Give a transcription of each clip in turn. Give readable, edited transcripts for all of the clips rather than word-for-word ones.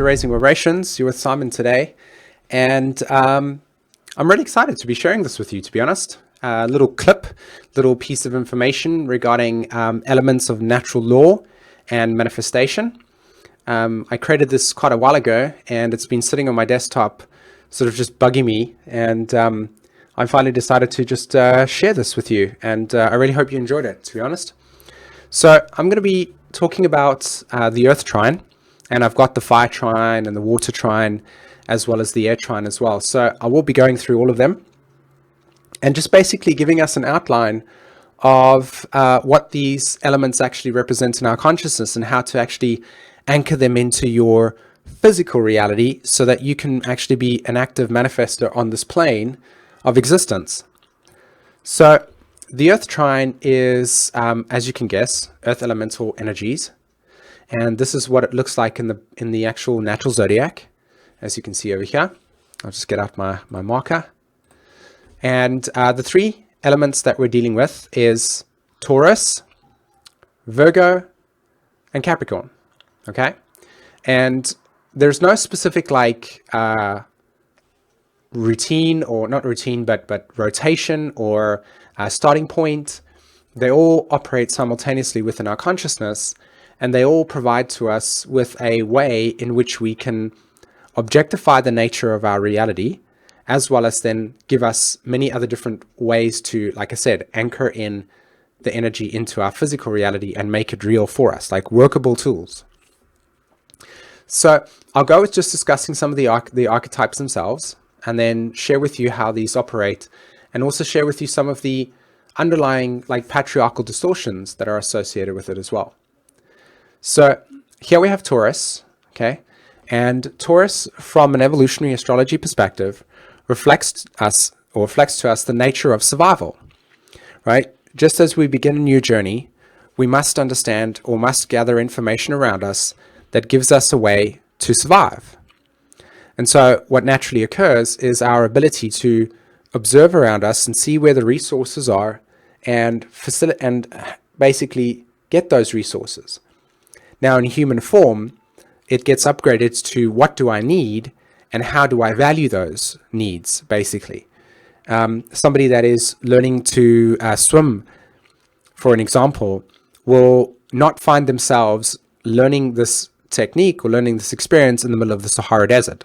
to Raising Vibrations. You're with Simon today, and I'm really excited to be sharing this with you, to be honest. A little clip, little piece of information regarding elements of natural law and manifestation. I created this quite a while ago, and it's been sitting on my desktop, sort of just bugging me, and I finally decided to just share this with you, and I really hope you enjoyed it, to be honest. So I'm going to be talking about the Earth Trine, and I've got the Fire Trine and the Water Trine, as well as the Air Trine as well. So I will be going through all of them, and just basically giving us an outline of what these elements actually represent in our consciousness and how to actually anchor them into your physical reality so that you can actually be an active manifester on this plane of existence. So the Earth Trine is, as you can guess, Earth elemental energies, and this is what it looks like in the actual natural zodiac, as you can see over here. I'll just get out my marker. And the three elements that we're dealing with is Taurus, Virgo, and Capricorn. Okay, and there's no specific routine, or not routine, but rotation or starting point. They all operate simultaneously within our consciousness, and they all provide to us with a way in which we can objectify the nature of our reality, as well as then give us many other different ways to, like I said, anchor in the energy into our physical reality and make it real for us, like workable tools. So I'll go with just discussing some of the archetypes themselves, and then share with you how these operate, and also share with you some of the underlying patriarchal distortions that are associated with it as well. So here we have Taurus, okay? And Taurus, from an evolutionary astrology perspective, reflects to us the nature of survival, right? Just as we begin a new journey, we must understand or must gather information around us that gives us a way to survive. And so what naturally occurs is our ability to observe around us and see where the resources are and basically get those resources. Now in human form, it gets upgraded to what do I need and how do I value those needs, basically. Somebody that is learning to swim, for an example, will not find themselves learning this technique or learning this experience in the middle of the Sahara Desert,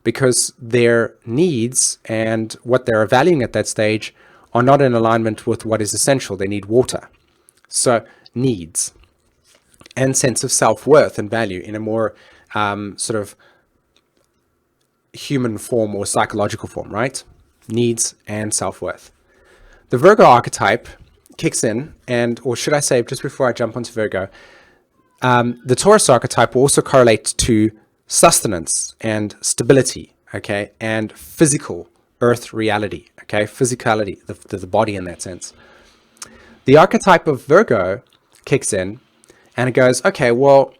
because their needs and what they're valuing at that stage are not in alignment with what is essential. They need water. So needs and sense of self-worth and value in a more sort of human form or psychological form, right? Needs and self-worth. The Virgo archetype kicks in, or should I say, just before I jump onto Virgo, the Taurus archetype will also correlate to sustenance and stability, okay, and physical earth reality, okay, physicality, the body in that sense. The archetype of Virgo kicks in, and it goes, okay, well,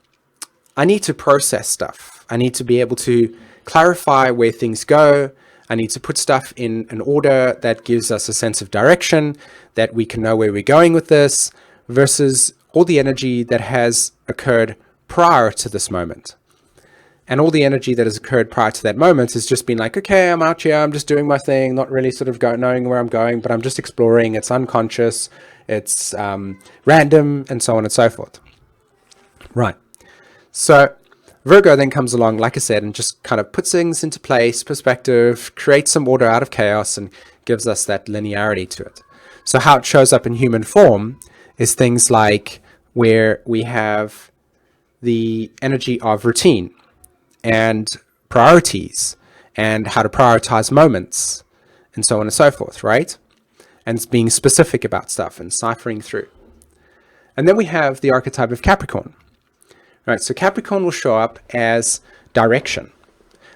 I need to process stuff. I need to be able to clarify where things go. I need to put stuff in an order that gives us a sense of direction, that we can know where we're going with this, versus all the energy that has occurred prior to this moment. And all the energy that has occurred prior to that moment has just been like, okay, I'm out here, I'm just doing my thing, not really sort of knowing where I'm going, but I'm just exploring. It's unconscious, it's random, and so on and so forth. Right. So Virgo then comes along, like I said, and just kind of puts things into place, perspective, creates some order out of chaos, and gives us that linearity to it. So how it shows up in human form is things like where we have the energy of routine and priorities and how to prioritize moments and so on and so forth, right? And it's being specific about stuff and ciphering through. And then we have the archetype of Capricorn, right? So Capricorn will show up as direction.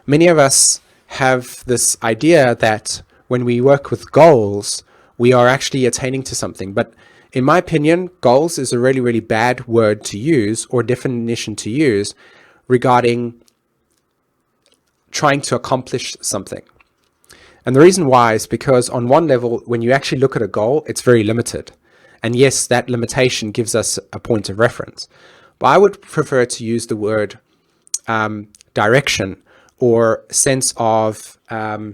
Many of us have this idea that when we work with goals, we are actually attaining to something. But in my opinion, goals is a really, really bad word to use or definition to use regarding trying to accomplish something. And the reason why is because on one level, when you actually look at a goal, it's very limited. And yes, that limitation gives us a point of reference. But I would prefer to use the word direction or sense of, I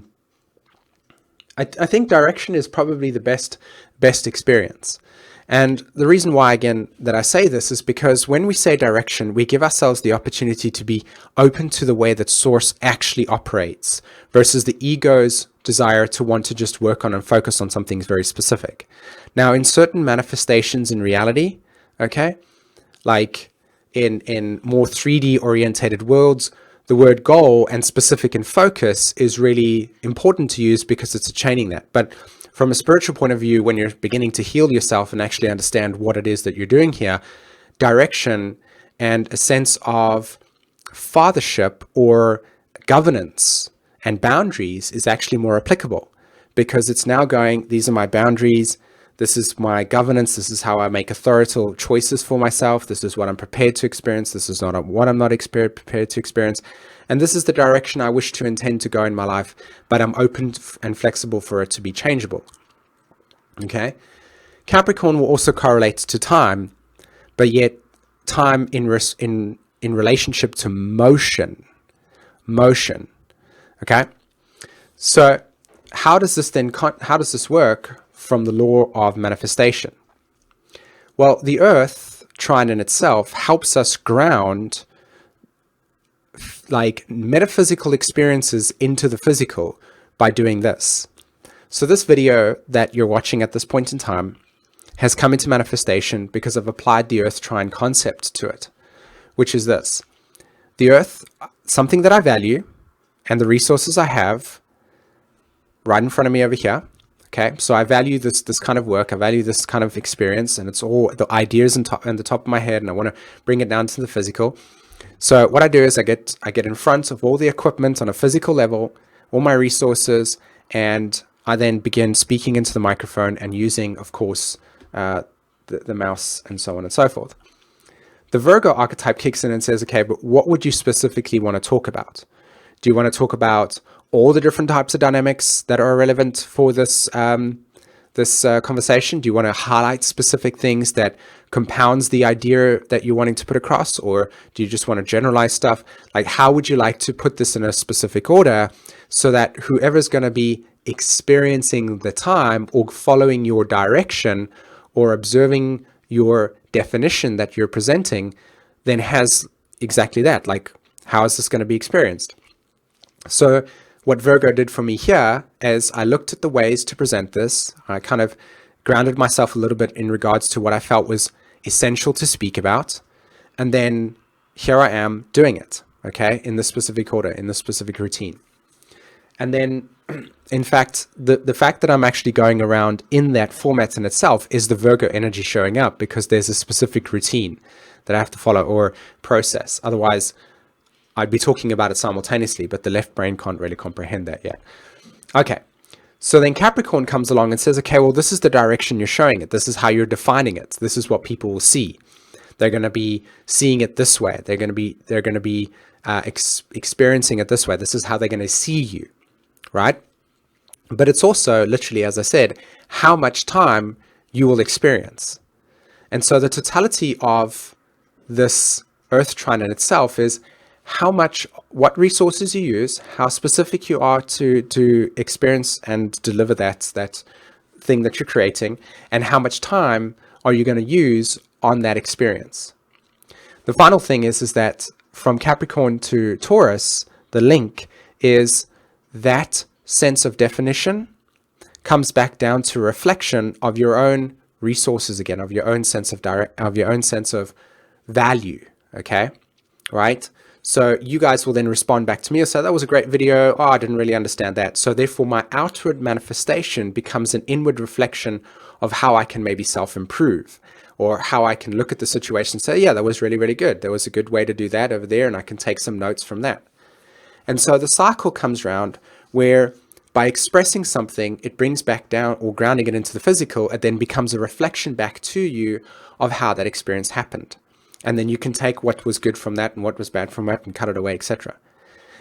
think direction is probably the best experience. And the reason why, again, that I say this is because when we say direction, we give ourselves the opportunity to be open to the way that source actually operates versus the ego's desire to want to just work on and focus on something very specific. Now, in certain manifestations in reality, okay, like in more 3D orientated worlds, the word goal and specific and focus is really important to use because it's a chaining net. But from a spiritual point of view, when you're beginning to heal yourself and actually understand what it is that you're doing here, direction and a sense of fathership or governance and boundaries is actually more applicable, because it's now going, these are my boundaries, this is my governance, this is how I make authoritative choices for myself, this is what I'm prepared to experience, this is not what I'm not prepared to experience, and this is the direction I wish to intend to go in my life, but I'm open and flexible for it to be changeable. Okay? Capricorn will also correlate to time, but yet time in relationship to motion. Okay? So how does this work from the law of manifestation? Well, the Earth, Trine in itself, helps us ground like metaphysical experiences into the physical by doing this. So this video that you're watching at this point in time has come into manifestation because I've applied the Earth Trine concept to it, which is this. The Earth, something that I value, and the resources I have right in front of me over here. Okay, so I value this kind of work, I value this kind of experience, and it's all the ideas in the top of my head, and I want to bring it down to the physical. So what I do is I get in front of all the equipment on a physical level, all my resources, and I then begin speaking into the microphone and using, of course, the mouse and so on and so forth. The Virgo archetype kicks in and says, okay, but what would you specifically want to talk about? Do you want to talk about all the different types of dynamics that are relevant for this conversation? Do you want to highlight specific things that compounds the idea that you're wanting to put across, or do you just want to generalize stuff? Like, how would you like to put this in a specific order so that whoever's going to be experiencing the time or following your direction or observing your definition that you're presenting then has exactly that? Like, how is this going to be experienced? So what Virgo did for me here is I looked at the ways to present this. I kind of grounded myself a little bit in regards to what I felt was essential to speak about. And then here I am doing it, okay, in this specific order, in this specific routine. And then, in fact, the fact that I'm actually going around in that format in itself is the Virgo energy showing up, because there's a specific routine that I have to follow or process. Otherwise, I'd be talking about it simultaneously, but the left brain can't really comprehend that yet. Okay, so then Capricorn comes along and says, okay, well, this is the direction you're showing it. This is how you're defining it. This is what people will see. They're going to be seeing it this way. They're going to be experiencing it this way. This is how they're going to see you, right? But it's also literally, as I said, how much time you will experience. And so the totality of this Earth Trine in itself is what resources you use, how specific you are to experience and deliver that thing that you're creating, and how much time are you going to use on that experience. The final thing is that from Capricorn to Taurus, the link is that sense of definition comes back down to reflection of your own resources again, of your own sense of value. Okay, right? So you guys will then respond back to me and say, that was a great video. Oh, I didn't really understand that. So therefore my outward manifestation becomes an inward reflection of how I can maybe self-improve, or how I can look at the situation and say, yeah, that was really, really good. There was a good way to do that over there, and I can take some notes from that. And so the cycle comes round where by expressing something, it brings back down, or grounding it into the physical, it then becomes a reflection back to you of how that experience happened. And then you can take what was good from that and what was bad from that and cut it away, etc.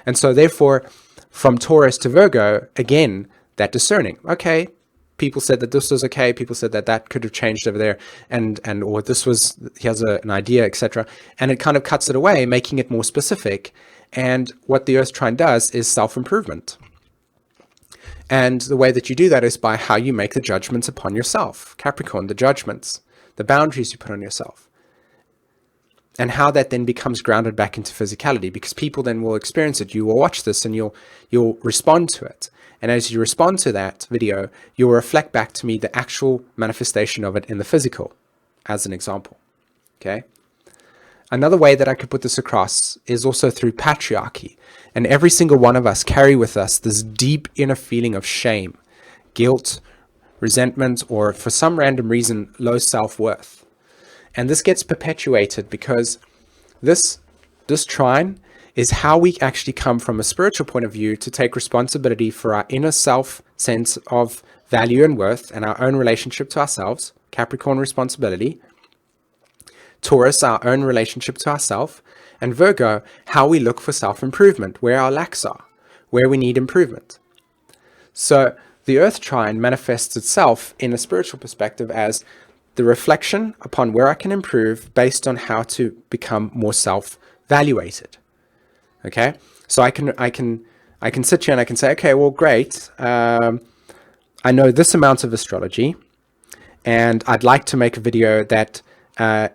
And so therefore, from Taurus to Virgo, again, that discerning. Okay, people said that this was okay, people said that that could have changed over there, and or this was, he has an idea, etc. And it kind of cuts it away, making it more specific. And what the Earth Trine does is self-improvement. And the way that you do that is by how you make the judgments upon yourself. Capricorn, the judgments, the boundaries you put on yourself. And how that then becomes grounded back into physicality, because people then will experience it. You will watch this and you'll respond to it. And as you respond to that video, you'll reflect back to me the actual manifestation of it in the physical, as an example. Okay? Another way that I could put this across is also through patriarchy. And every single one of us carry with us this deep inner feeling of shame, guilt, resentment, or for some random reason, low self-worth. And this gets perpetuated because this trine is how we actually come from a spiritual point of view to take responsibility for our inner self sense of value and worth and our own relationship to ourselves, Capricorn responsibility, Taurus, our own relationship to ourself, and Virgo, how we look for self-improvement, where our lacks are, where we need improvement. So the Earth Trine manifests itself in a spiritual perspective as the reflection upon where I can improve based on how to become more self-valuated. Okay, so I can sit here and I can say, okay, well, great. I know this amount of astrology, and I'd like to make a video that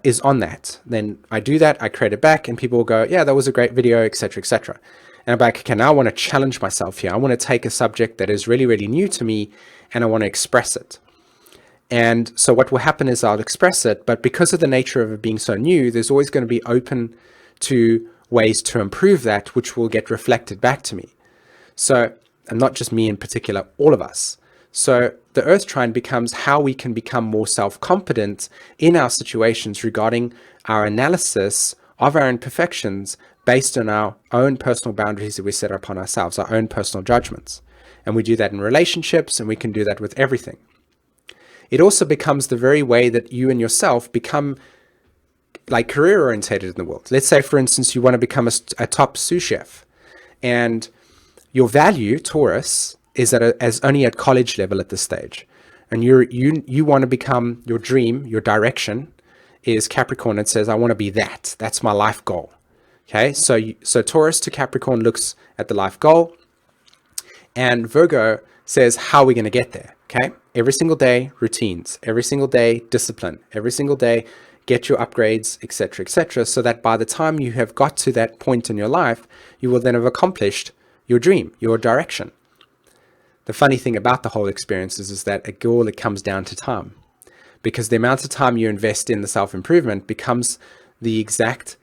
is on that. Then I do that, I create it back, and people will go, yeah, that was a great video, etc., etc. And I'm like, okay, now I want to challenge myself here. I want to take a subject that is really, really new to me, and I want to express it. And so what will happen is I'll express it, but because of the nature of it being so new, there's always going to be open to ways to improve that, which will get reflected back to me. So, and not just me in particular, all of us. So the Earth Trine becomes how we can become more self-confident in our situations regarding our analysis of our imperfections based on our own personal boundaries that we set upon ourselves, our own personal judgments. And we do that in relationships, and we can do that with everything. It also becomes the very way that you and yourself become like career orientated in the world. Let's say, for instance, you want to become a top sous chef, and your value, Taurus, is as only at college level at this stage. And you want to become, your dream, your direction is Capricorn. It says, I want to be that. That's my life goal. Okay, so Taurus to Capricorn looks at the life goal, and Virgo says, how are we going to get there? Okay, every single day, routines. Every single day, discipline. Every single day, get your upgrades, etc., so that by the time you have got to that point in your life, you will then have accomplished your dream, your direction. The funny thing about the whole experience is that it comes down to time, because the amount of time you invest in the self-improvement becomes the exact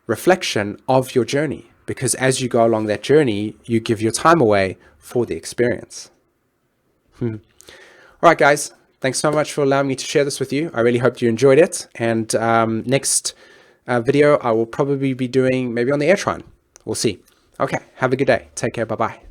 reflection of your journey, because as you go along that journey, you give your time away for the experience. All right, guys. Thanks so much for allowing me to share this with you. I really hope you enjoyed it. And next video, I will probably be doing maybe on the Air Trine. We'll see. Okay. Have a good day. Take care. Bye-bye.